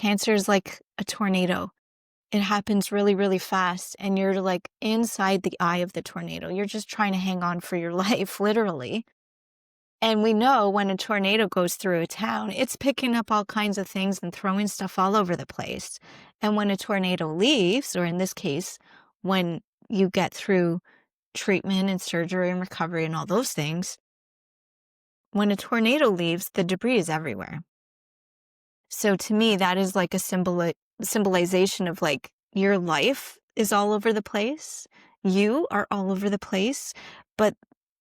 Cancer is like a tornado. It happens really, really fast, and you're like inside the eye of the tornado. You're just trying to hang on for your life, literally. And we know when a tornado goes through a town, it's picking up all kinds of things and throwing stuff all over the place. And when a tornado leaves, or in this case, when you get through treatment and surgery and recovery and all those things, when a tornado leaves, the debris is everywhere. So to me, that is like a symbolization of like your life is all over the place. You are all over the place. But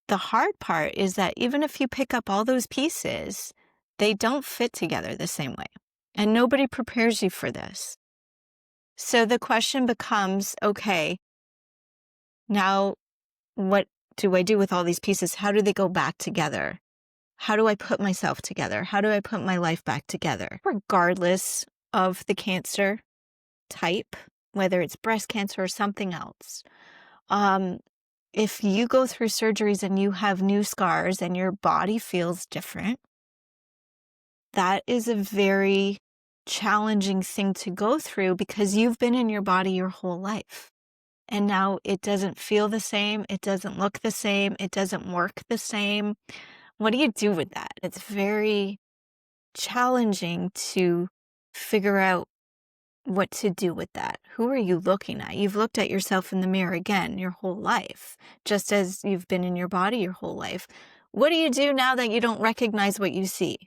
the hard part is that even if you pick up all those pieces, they don't fit together the same way. And nobody prepares you for this. So the question becomes, okay, now what do I do with all these pieces? How do they go back together? How do I put myself together? How do I put my life back together? Regardless of the cancer type, whether it's breast cancer or something else. If you go through surgeries and you have new scars and your body feels different, that is a very challenging thing to go through because you've been in your body your whole life. And now it doesn't feel the same. It doesn't look the same. It doesn't work the same. What do you do with that? It's very challenging to figure out what to do with that. Who are you looking at? You've looked at yourself in the mirror again your whole life, just as you've been in your body your whole life. What do you do now that you don't recognize what you see?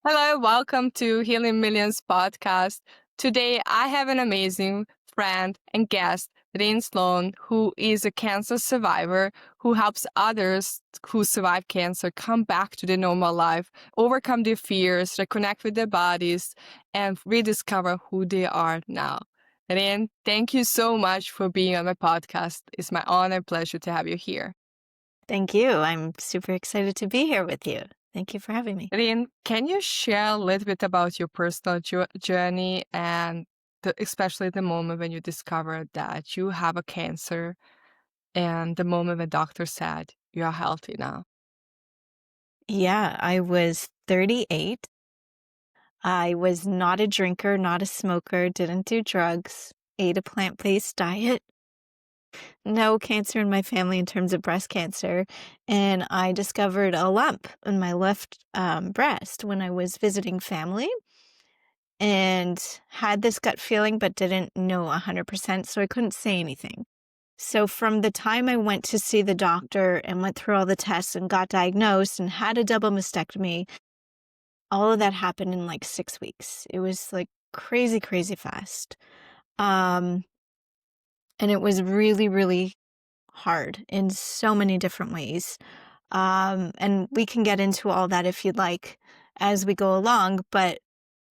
Hello, welcome to Healing Millions podcast. Today, I have an amazing friend and guest, Ryn Sloane, who is a cancer survivor who helps others who survive cancer come back to their normal life, overcome their fears, reconnect with their bodies, and rediscover who they are now. Ryn, thank you so much for being on my podcast. It's my honor and pleasure to have you here. Thank you. I'm super excited to be here with you. Thank you for having me. Ryn, can you share a little bit about your personal journey and especially the moment when you discovered that you have a cancer and the moment when doctor said you are healthy now? Yeah, I was 38. I was not a drinker, not a smoker, didn't do drugs, ate a plant-based diet. No cancer in my family in terms of breast cancer. And I discovered a lump in my left breast when I was visiting family and had this gut feeling, but didn't know 100%, so I couldn't say anything. So from the time I went to see the doctor and went through all the tests and got diagnosed and had a double mastectomy, all of that happened in like 6 weeks. It was like crazy, crazy fast. And it was really, really hard in so many different ways. And we can get into all that if you'd like as we go along. But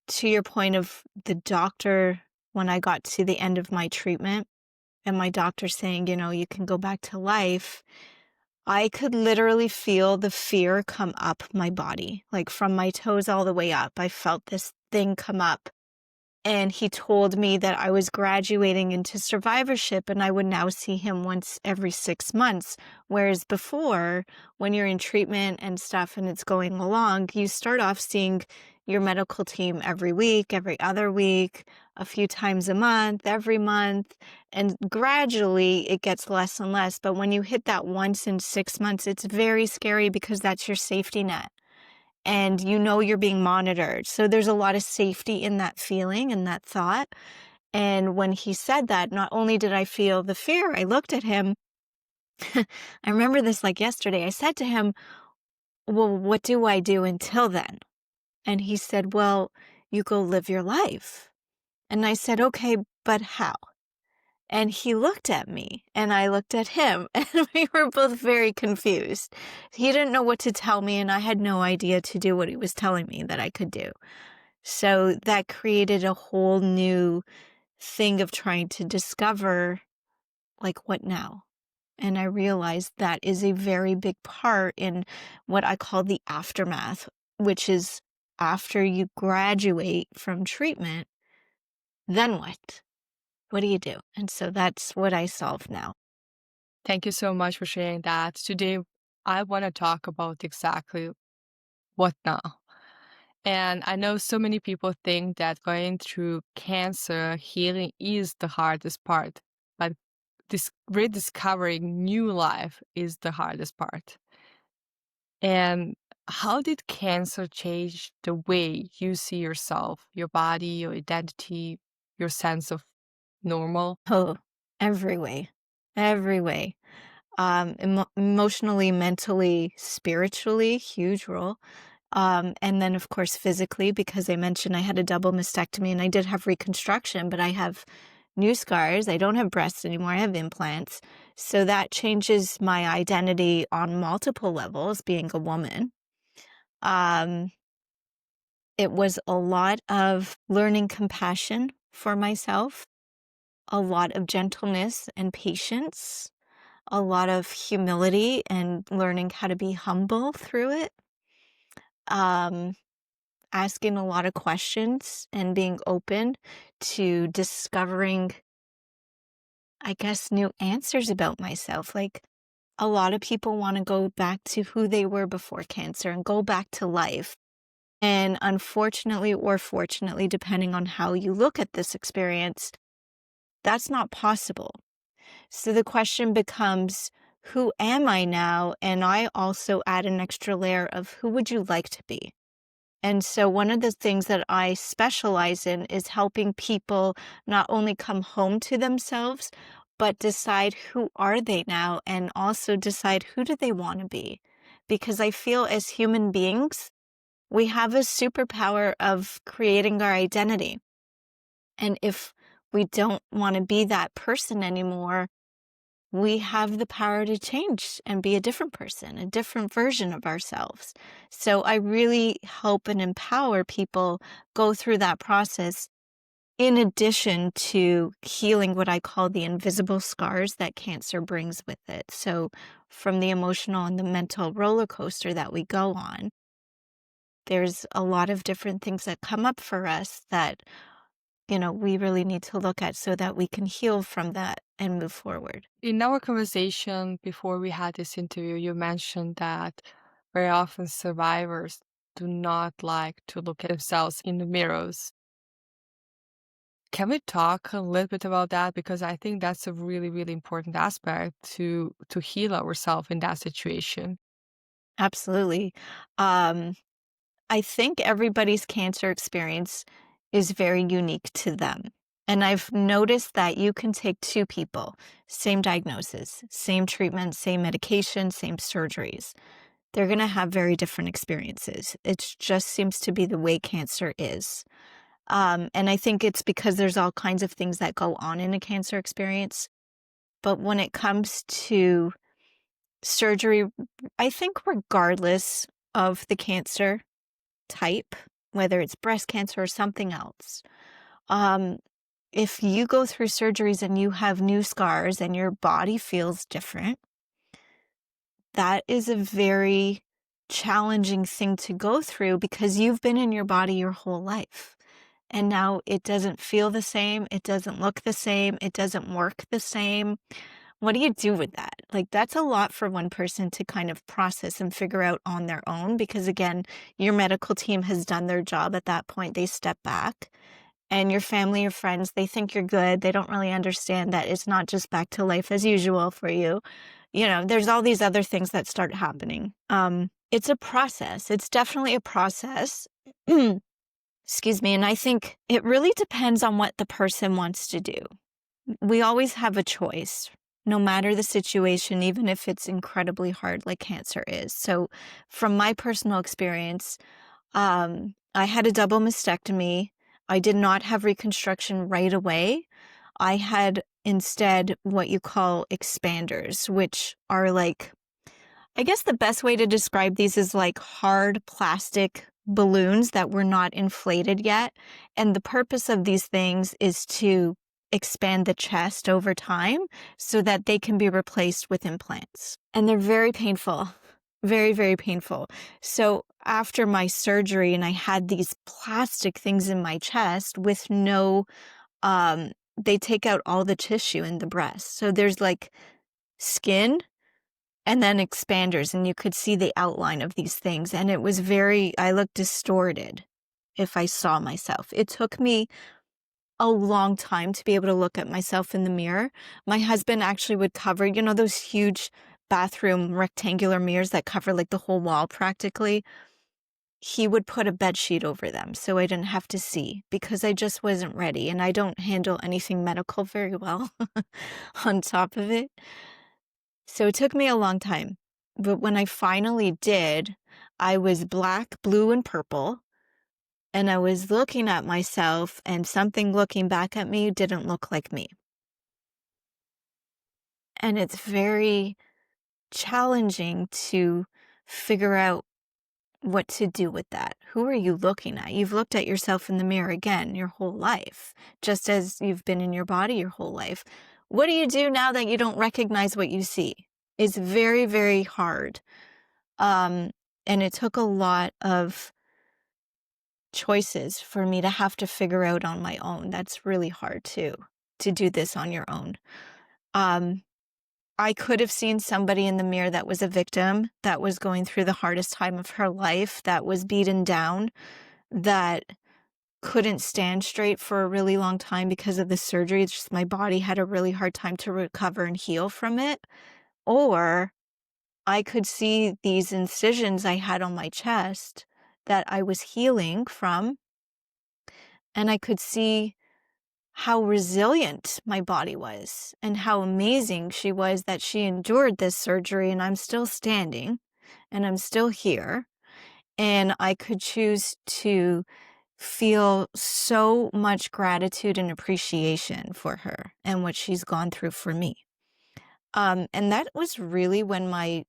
to your point of the doctor, when I got to the end of my treatment and my doctor saying, you know, you can go back to life, I could literally feel the fear come up my body, like from my toes all the way up. I felt this thing come up. And he told me that I was graduating into survivorship and I would now see him once every 6 months. Whereas before, when you're in treatment and stuff and it's going along, you start off seeing your medical team every week, every other week, a few times a month, every month. And gradually it gets less and less. But when you hit that once in 6 months, it's very scary because that's your safety net. And you know you're being monitored. So there's a lot of safety in that feeling and that thought. And when he said that, not only did I feel the fear, I looked at him. I remember this like yesterday. I said to him, well, what do I do until then? And he said, well, you go live your life. And I said, okay, but how? And he looked at me and I looked at him and we were both very confused. He didn't know what to tell me and I had no idea to do what he was telling me that I could do. So that created a whole new thing of trying to discover, like, what now? And I realized that is a very big part in what I call the aftermath, which is after you graduate from treatment, then what? What do you do? And so that's what I solve now. Thank you so much for sharing that. Today, I want to talk about exactly what now. And I know so many people think that going through cancer healing is the hardest part, but this rediscovering new life is the hardest part. And how did cancer change the way you see yourself, your body, your identity, your sense of normal? Oh, every way, every way. Emotionally, mentally, spiritually, huge role. And then, of course, physically, because I mentioned I had a double mastectomy and I did have reconstruction, but I have new scars. I don't have breasts anymore. I have implants. So that changes my identity on multiple levels, being a woman. Um, it was a lot of learning compassion for myself, a lot of gentleness and patience, a lot of humility and learning how to be humble through it. Um, Asking a lot of questions and being open to discovering, I guess, new answers about myself. Like a lot of people want to go back to who they were before cancer and go back to life. And unfortunately, or fortunately, depending on how you look at this experience, that's not possible. So the question becomes, who am I now? And I also add an extra layer of who would you like to be? And so one of the things that I specialize in is helping people not only come home to themselves, but decide who are they now and also decide who do they want to be. Because I feel as human beings, we have a superpower of creating our identity. And if we don't want to be that person anymore, we have the power to change and be a different person, a different version of ourselves. So I really help and empower people go through that process in addition to healing what I call the invisible scars that cancer brings with it. So from the emotional and the mental roller coaster that we go on, there's a lot of different things that come up for us that, we really need to look at so that we can heal from that and move forward. In our conversation before we had this interview, you mentioned that very often survivors do not like to look at themselves in the mirrors. Can we talk a little bit about that? Because I think that's a really, really important aspect to heal ourselves in that situation. Absolutely. Um, I think everybody's cancer experience is very unique to them. And I've noticed that you can take two people, same diagnosis, same treatment, same medication, same surgeries. They're going to have very different experiences. It just seems to be the way cancer is. And I think it's because there's all kinds of things that go on in a cancer experience. But when it comes to surgery, I think regardless of the cancer type, whether it's breast cancer or something else, um, if you go through surgeries and you have new scars and your body feels different, that is a very challenging thing to go through because you've been in your body your whole life. And now it doesn't feel the same. It doesn't look the same. It doesn't work the same. What do you do with that? Like, that's a lot for one person to kind of process and figure out on their own because, again, your medical team has done their job at that point. They step back. And your family or friends, they think you're good. They don't really understand that it's not just back to life as usual for you. There's all these other things that start happening. It's a process. It's definitely a process. Excuse me. And I think it really depends on what the person wants to do. We always have a choice, no matter the situation, even if it's incredibly hard like cancer is. So from my personal experience, I had a double mastectomy. I did not have reconstruction right away. I had instead what you call expanders, which are like, I guess the best way to describe these is like hard plastic balloons that were not inflated yet. And the purpose of these things is to expand the chest over time so that they can be replaced with implants. And they're very painful, very, very painful. So after my surgery and I had these plastic things in my chest with no, they take out all the tissue in the breast. So there's like skin and then expanders, and you could see the outline of these things. And it was I looked distorted if I saw myself. It took me a long time to be able to look at myself in the mirror. My husband actually would cover, those huge bathroom rectangular mirrors that cover like the whole wall practically. He would put a bed sheet over them so I didn't have to see, because I just wasn't ready, and I don't handle anything medical very well on top of it. So it took me a long time. But when I finally did, I was black, blue, and purple. And I was looking at myself, and something looking back at me didn't look like me. And it's very challenging to figure out what to do with that. Who are you looking at? You've looked at yourself in the mirror again your whole life, just as you've been in your body your whole life. What do you do now that you don't recognize what you see? It's very, very hard. And it took a lot of choices for me to have to figure out on my own. That's really hard too, to do this on your own. I could have seen somebody in the mirror that was a victim, that was going through the hardest time of her life, that was beaten down, that couldn't stand straight for a really long time because of the surgery. It's just my body had a really hard time to recover and heal from it. Or I could see these incisions I had on my chest that I was healing from, and I could see how resilient my body was and how amazing she was that she endured this surgery, and I'm still standing and I'm still here. And I could choose to feel so much gratitude and appreciation for her and what she's gone through for me. And that was really when my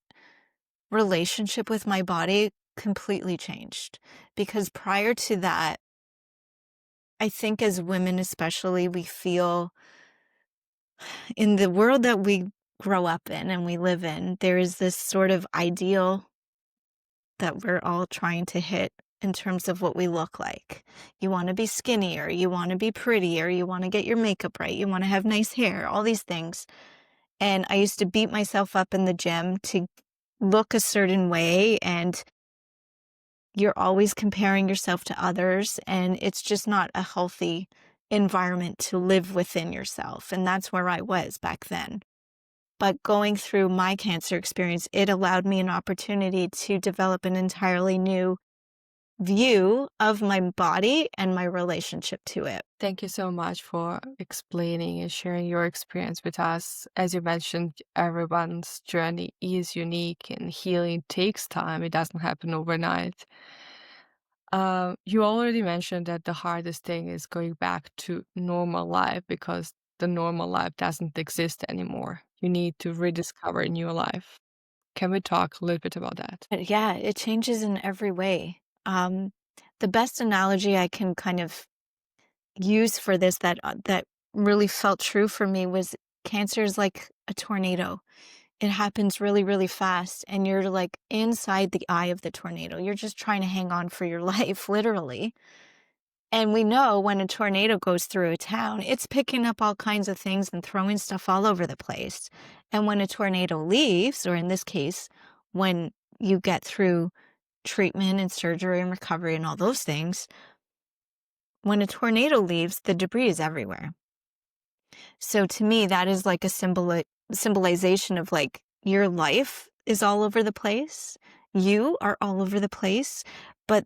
relationship with my body completely changed, because prior to that, I think as women especially, we feel in the world that we grow up in and we live in, there is this sort of ideal that we're all trying to hit in terms of what we look like. You want to be skinnier, you want to be prettier, you want to get your makeup right, you want to have nice hair, all these things. And I used to beat myself up in the gym to look a certain way, and you're always comparing yourself to others, and it's just not a healthy environment to live within yourself. And that's where I was back then. But going through my cancer experience, it allowed me an opportunity to develop an entirely new view of my body and my relationship to it. Thank you so much for explaining and sharing your experience with us. As you mentioned, everyone's journey is unique and healing takes time. It doesn't happen overnight. You already mentioned that the hardest thing is going back to normal life, because the normal life doesn't exist anymore. You need to rediscover a new life. Can we talk a little bit about that? But yeah, it changes in every way. The best analogy I can kind of use for this that really felt true for me was cancer is like a tornado. It happens really, really fast, and you're like inside the eye of the tornado. You're just trying to hang on for your life, literally. And we know when a tornado goes through a town, it's picking up all kinds of things and throwing stuff all over the place. And when a tornado leaves, or in this case, when you get through treatment and surgery and recovery and all those things, when a tornado leaves, the debris is everywhere. So to me, that is like a symbolization of like your life is all over the place. You are all over the place. But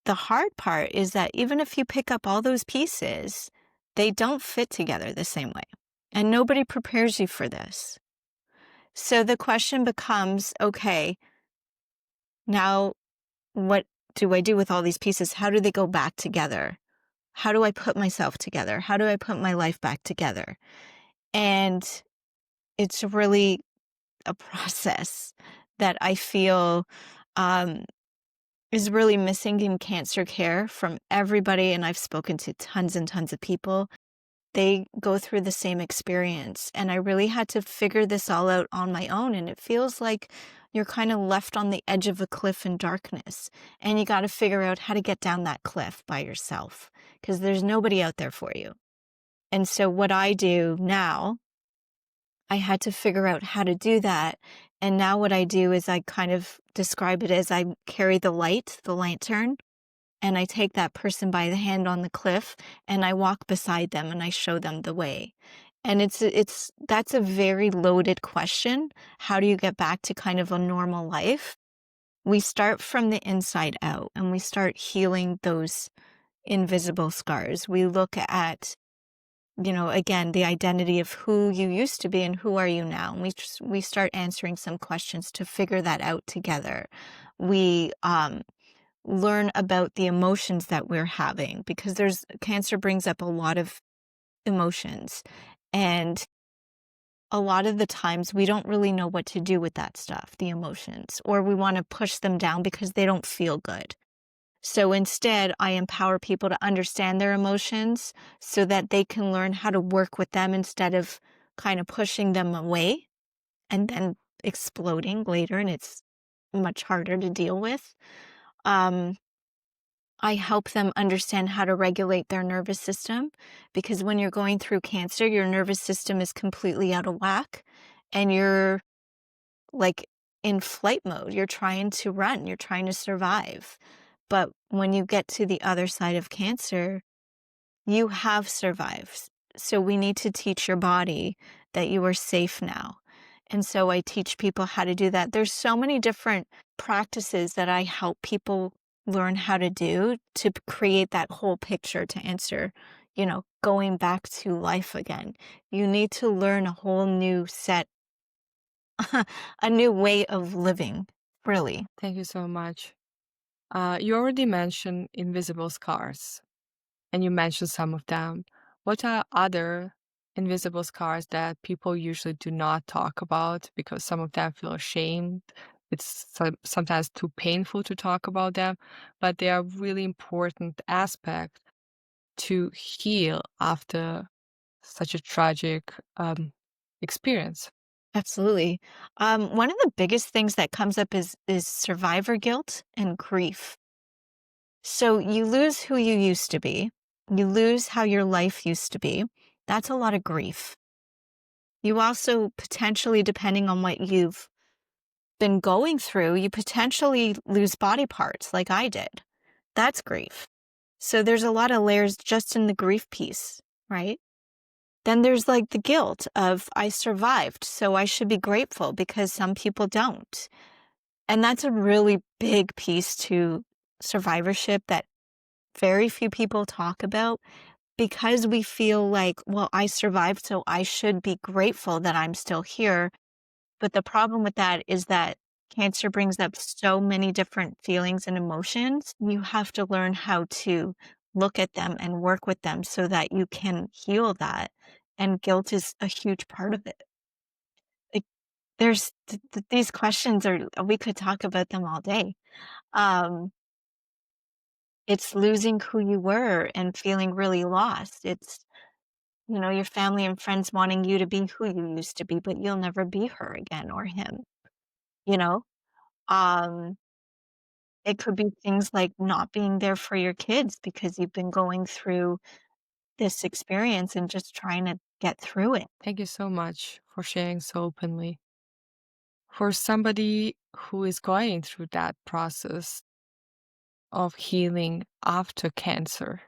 the hard part is that even if you pick up all those pieces, they don't fit together the same way. And nobody prepares you for this. So the question becomes, okay, now what do I do with all these pieces? How do they go back together? How do I put myself together? How do I put my life back together? And it's really a process that I feel is really missing in cancer care from everybody. And I've spoken to tons and tons of people. They go through the same experience. And I really had to figure this all out on my own. And it feels like you're kind of left on the edge of a cliff in darkness. And you got to figure out how to get down that cliff by yourself, because there's nobody out there for you. And so what I do now, I had to figure out how to do that And now what I do is I kind of describe it as I carry the light, the lantern, and I take that person by the hand on the cliff and I walk beside them and I show them the way. And that's a very loaded question. How do you get back to kind of a normal life? We start from the inside out and we start healing those invisible scars. We look at, again, the identity of who you used to be and who are you now. And we start answering some questions to figure that out together. We learn about the emotions that we're having because cancer brings up a lot of emotions. And a lot of the times we don't really know what to do with that stuff, the emotions, or we want to push them down because they don't feel good. So instead, I empower people to understand their emotions so that they can learn how to work with them instead of kind of pushing them away and then exploding later, and it's much harder to deal with. Um, I help them understand how to regulate their nervous system because when you're going through cancer, your nervous system is completely out of whack and you're like in flight mode. You're trying to run, you're trying to survive. But when you get to the other side of cancer, you have survived. So we need to teach your body that you are safe now. And so I teach people how to do that. There's so many different practices that I help people learn how to do to create that whole picture to answer, going back to life again. You need to learn a whole new a new way of living, really. Thank you so much. You already mentioned invisible scars, and you mentioned some of them. What are other invisible scars that people usually do not talk about because some of them feel ashamed? It's sometimes too painful to talk about them, but they are really important aspect to heal after such a tragic experience. Absolutely. One of the biggest things that comes up is survivor guilt and grief. So you lose who you used to be. You lose how your life used to be. That's a lot of grief. You also potentially, depending on what you've been going through, you potentially lose body parts like I did. That's grief. So there's a lot of layers just in the grief piece, right? Then there's like the guilt of I survived, so I should be grateful because some people don't. And that's a really big piece to survivorship that very few people talk about because we feel like, well, I survived, so I should be grateful that I'm still here. But the problem with that is that cancer brings up so many different feelings and emotions. You have to learn how to look at them and work with them so that you can heal that. And guilt is a huge part of it. Like, these questions are, we could talk about them all day. Um, it's losing who you were and feeling really lost. It's, your family and friends wanting you to be who you used to be, but you'll never be her again or him, you know? Um, it could be things like not being there for your kids because you've been going through this experience and just trying to get through it. Thank you so much for sharing so openly. For somebody who is going through that process of healing after cancer,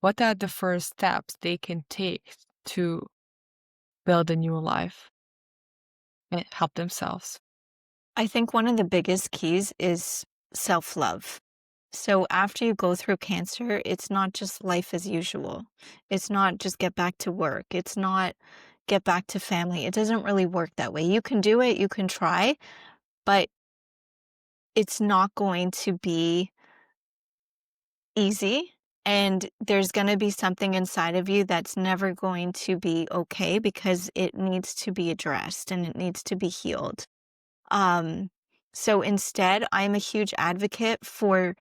what are the first steps they can take to build a new life and help themselves? I think one of the biggest keys is self-love. So after you go through cancer, it's not just life as usual. It's not just get back to work. It's not get back to family. It doesn't really work that way. You can do it, you can try, but it's not going to be easy. And there's going to be something inside of you that's never going to be okay because it needs to be addressed and it needs to be healed. Um, so instead, I'm a huge advocate for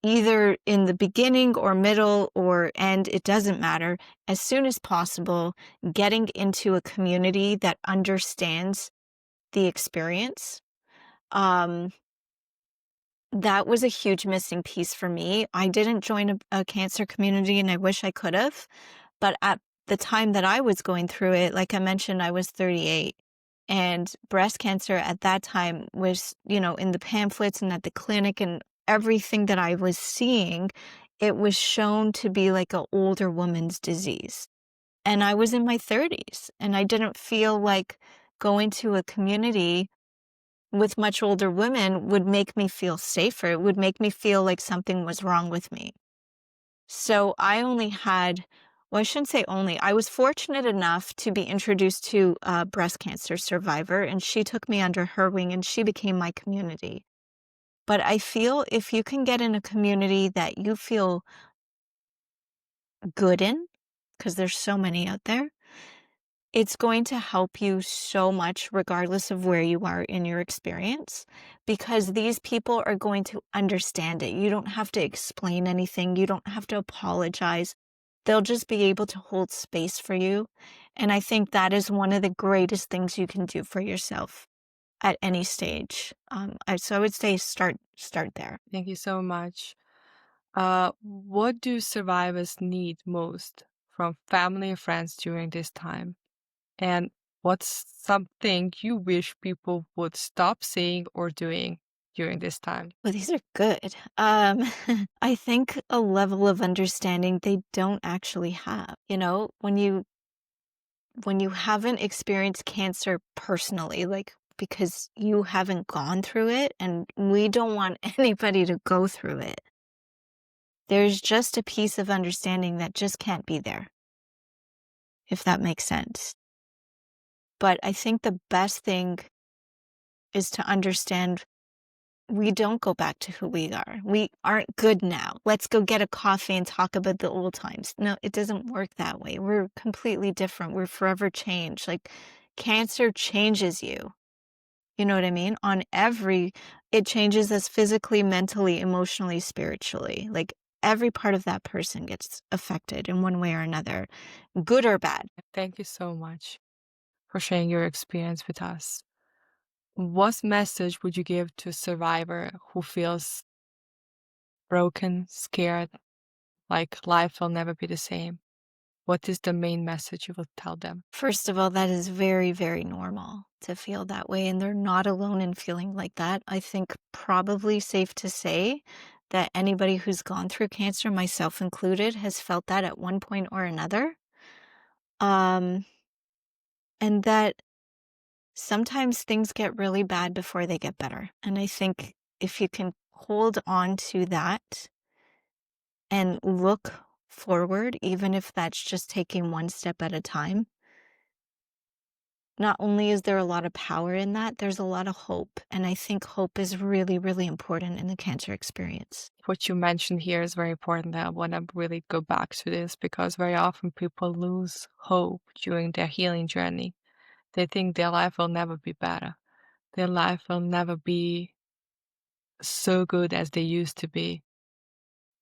either in the beginning or middle or end, it doesn't matter, as soon as possible, getting into a community that understands the experience. Um, that was a huge missing piece for me. I didn't join a cancer community and I wish I could have. But at the time that I was going through it, like I mentioned, I was 38. And breast cancer at that time was, in the pamphlets and at the clinic and everything that I was seeing, it was shown to be like an older woman's disease. And I was in my 30s, and I didn't feel like going to a community with much older women would make me feel safer. It would make me feel like something was wrong with me. So I only had, well, I shouldn't say only, I was fortunate enough to be introduced to a breast cancer survivor, and she took me under her wing and she became my community. But I feel if you can get in a community that you feel good in, because there's so many out there, it's going to help you so much regardless of where you are in your experience, because these people are going to understand it. You don't have to explain anything. You don't have to apologize. They'll just be able to hold space for you. And I think that is one of the greatest things you can do for yourself at any stage. So I would say start there. Thank you so much. What do survivors need most from family and friends during this time? And what's something you wish people would stop saying or doing during this time? Well, these are good. I think a level of understanding they don't actually have. When you haven't experienced cancer personally, like because you haven't gone through it, and we don't want anybody to go through it. There's just a piece of understanding that just can't be there, if that makes sense. But I think the best thing is to understand we don't go back to who we are. We aren't good now. Let's go get a coffee and talk about the old times. No, it doesn't work that way. We're completely different. We're forever changed. Like cancer changes you. You know what I mean? It changes us physically, mentally, emotionally, spiritually. Like every part of that person gets affected in one way or another, good or bad. Thank you so much for sharing your experience with us. What message would you give to a survivor who feels broken, scared, like life will never be the same? What is the main message you will tell them? First of all, that is very, very normal to feel that way, and they're not alone in feeling like that. I think probably safe to say that anybody who's gone through cancer, myself included, has felt that at one point or another. Um, and that sometimes things get really bad before they get better. And I think if you can hold on to that and look forward, even if that's just taking one step at a time, not only is there a lot of power in that, there's a lot of hope. And I think hope is really, really important in the cancer experience. What you mentioned here is very important. I want to really go back to this because very often people lose hope during their healing journey. They think their life will never be better. Their life will never be so good as they used to be.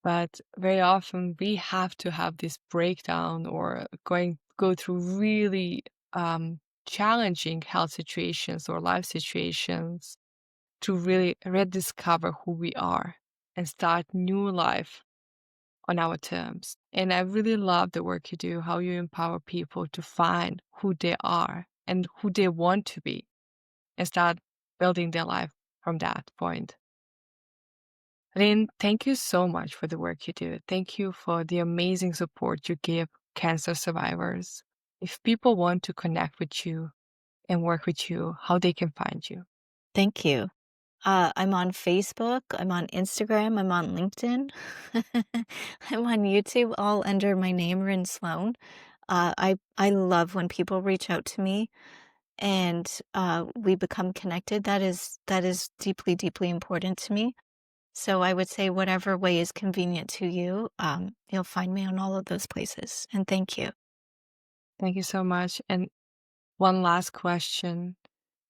But very often we have to have this breakdown or go through really challenging health situations or life situations to really rediscover who we are and start new life on our terms. And I really love the work you do, how you empower people to find who they are and who they want to be and start building their life from that point. Ryn, thank you so much for the work you do. Thank you for the amazing support you give cancer survivors. If people want to connect with you and work with you, how they can find you. Thank you. I'm on Facebook, I'm on Instagram, I'm on LinkedIn, I'm on YouTube, all under my name, Ryn Sloane. I love when people reach out to me and we become connected. That is deeply, deeply important to me. So I would say whatever way is convenient to you, you'll find me on all of those places. And thank you. Thank you so much. And one last question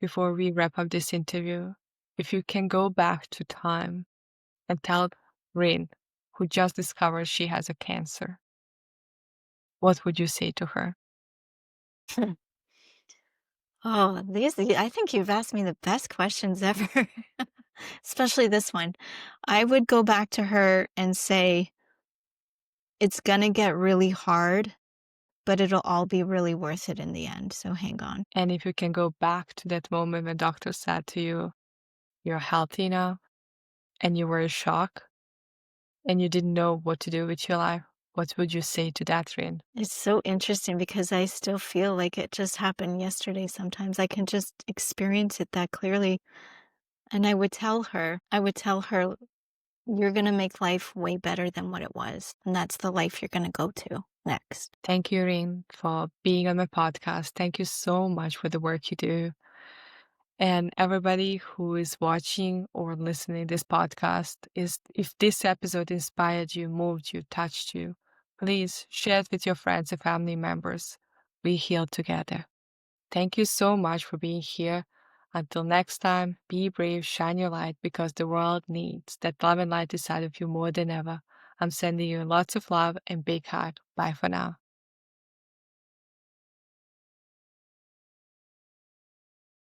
before we wrap up this interview. If you can go back to time and tell Ryn, who just discovered she has a cancer, what would you say to her? Oh, I think you've asked me the best questions ever, especially this one. I would go back to her and say, it's going to get really hard, but it'll all be really worth it in the end. So hang on. And if you can go back to that moment when doctor said to you, you're healthy now, and you were in shock, and you didn't know what to do with your life, what would you say to that, Ryn? It's so interesting because I still feel like it just happened yesterday sometimes. I can just experience it that clearly. And I would tell her, you're going to make life way better than what it was. And that's the life you're going to go to next. Thank you, Ryn, for being on my podcast. Thank you so much for the work you do. And everybody who is watching or listening this podcast, is if this episode inspired you, moved you, touched you, please share it with your friends and family members. We heal together. Thank you so much for being here. Until next time, be brave, shine your light, because the world needs that love and light inside of you more than ever. I'm sending you lots of love and big hug. Bye for now.